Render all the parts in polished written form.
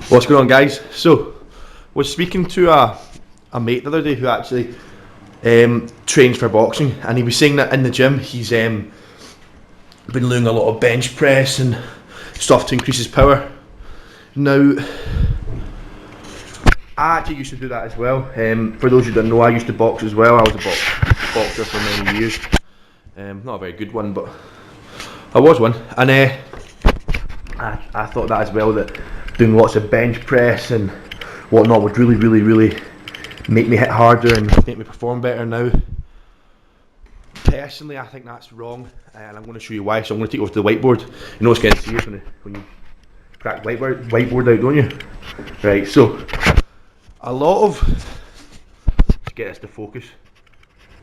What's going on, guys? So, was speaking to a mate the other day who actually trains for boxing, and he was saying that in the gym he's been doing a lot of bench press and stuff to increase his power. Now, I actually used to do that as well. For those who don't know, I used to box as well. I was a boxer for many years. Not a very good one, but I was one. And I thought that as well, that doing lots of bench press and whatnot would really make me hit harder and make me perform better. Now, personally, I think that's wrong, and I'm going to show you why. So I'm going to take you over to the whiteboard. You know it's getting serious when you crack the whiteboard out, don't you? Right, so a lot of, let's get this to focus.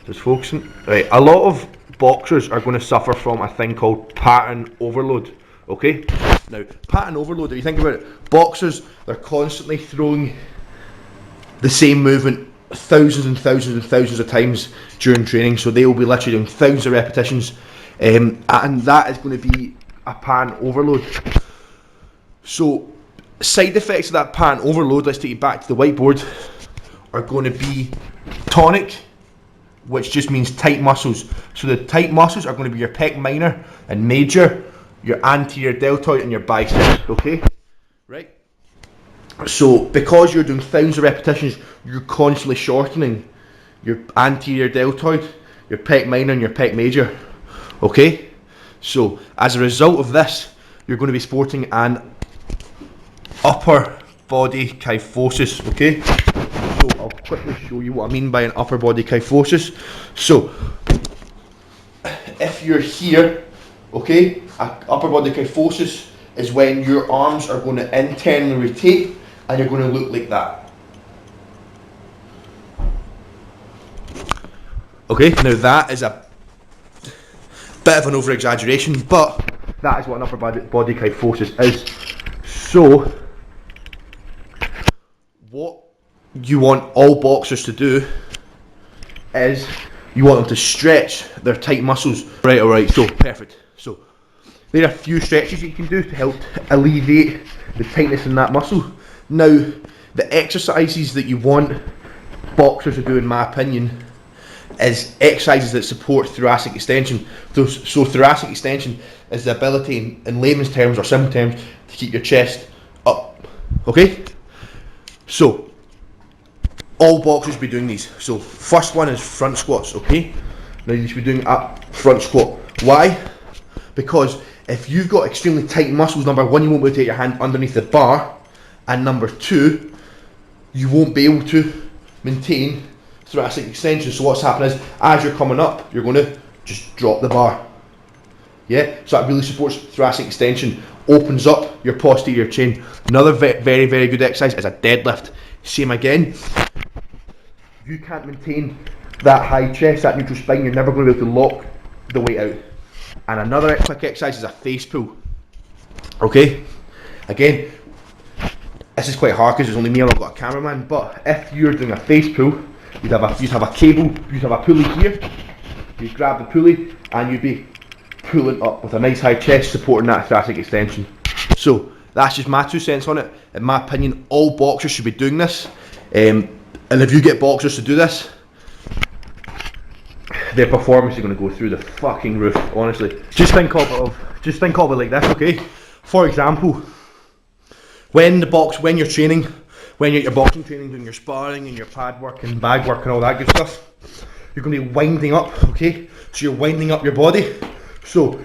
Just focusing. Right, a lot of boxers are going to suffer from a thing called pattern overload. Okay? Now, pattern overload, if you think about it, boxers, they're constantly throwing the same movement thousands and thousands and thousands of times during training, so they will be literally doing thousands of repetitions, and that is going to be a pattern overload. So, side effects of that pattern overload, let's take you back to the whiteboard, are going to be tonic, which just means tight muscles. So the tight muscles are going to be your pec minor and major, your anterior deltoid and your biceps, okay? Right? So because you're doing thousands of repetitions, you're constantly shortening your anterior deltoid, your pec minor and your pec major, okay? So as a result of this, you're going to be sporting an upper body kyphosis, okay? So I'll quickly show you what I mean by an upper body kyphosis. So if you're here, okay, upper body kyphosis is when your arms are going to internally rotate and you're going to look like that. Okay, now that is a bit of an over exaggeration, but that is what an upper body kyphosis is. So what you want all boxers to do is you want them to stretch their tight muscles. Right, alright, so perfect. So there are a few stretches you can do to help alleviate the tightness in that muscle. Now, the exercises that you want boxers to do, in my opinion, is exercises that support thoracic extension. So thoracic extension is the ability, in layman's terms or simple terms, to keep your chest up. Okay? So all boxers be doing these. So first one is front squats, okay? Now you should be doing a front squat. Why? Because if you've got extremely tight muscles, number one, you won't be able to take your hand underneath the bar, and number two, you won't be able to maintain thoracic extension. So what's happening is, as you're coming up, you're going to just drop the bar. Yeah, so that really supports thoracic extension, opens up your posterior chain. Another very good exercise is a deadlift. Same again. If you can't maintain that high chest, that neutral spine, you're never going to be able to lock the weight out. And another quick exercise is a face pull. Okay, again, this is quite hard because there's only me and I've got a cameraman. But if you're doing a face pull, you'd have a cable, you'd have a pulley here. You grab the pulley and you'd be pulling up with a nice high chest, supporting that thoracic extension. So that's just my 2 cents on it. In my opinion, all boxers should be doing this. And if you get boxers to do this, their performance is going to go through the fucking roof, honestly. Just think of it like this, okay? For example, when you're training, when you're at your boxing training, doing your sparring and your pad work and bag work and all that good stuff, you're going to be winding up, okay? So you're winding up your body. So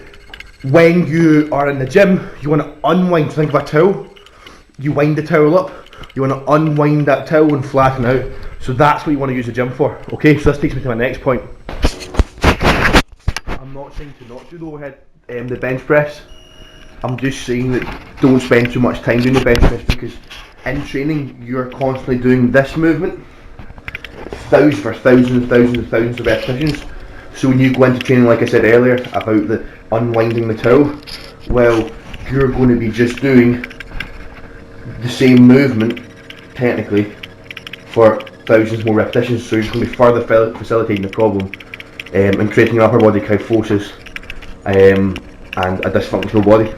when you are in the gym, you want to unwind. Think of a towel. You wind the towel up. You want to unwind that towel and flatten out. So that's what you want to use the gym for, okay? So this takes me to my next point. I'm not saying to not do the overhead, the bench press. I'm just saying that don't spend too much time doing the bench press, because in training you're constantly doing this movement, thousands of repetitions. So when you go into training, like I said earlier about the unwinding the towel, well, you're going to be just doing the same movement technically for thousands more repetitions. So you're going to be further facilitating the problem and creating an upper body kyphosis and a dysfunctional body.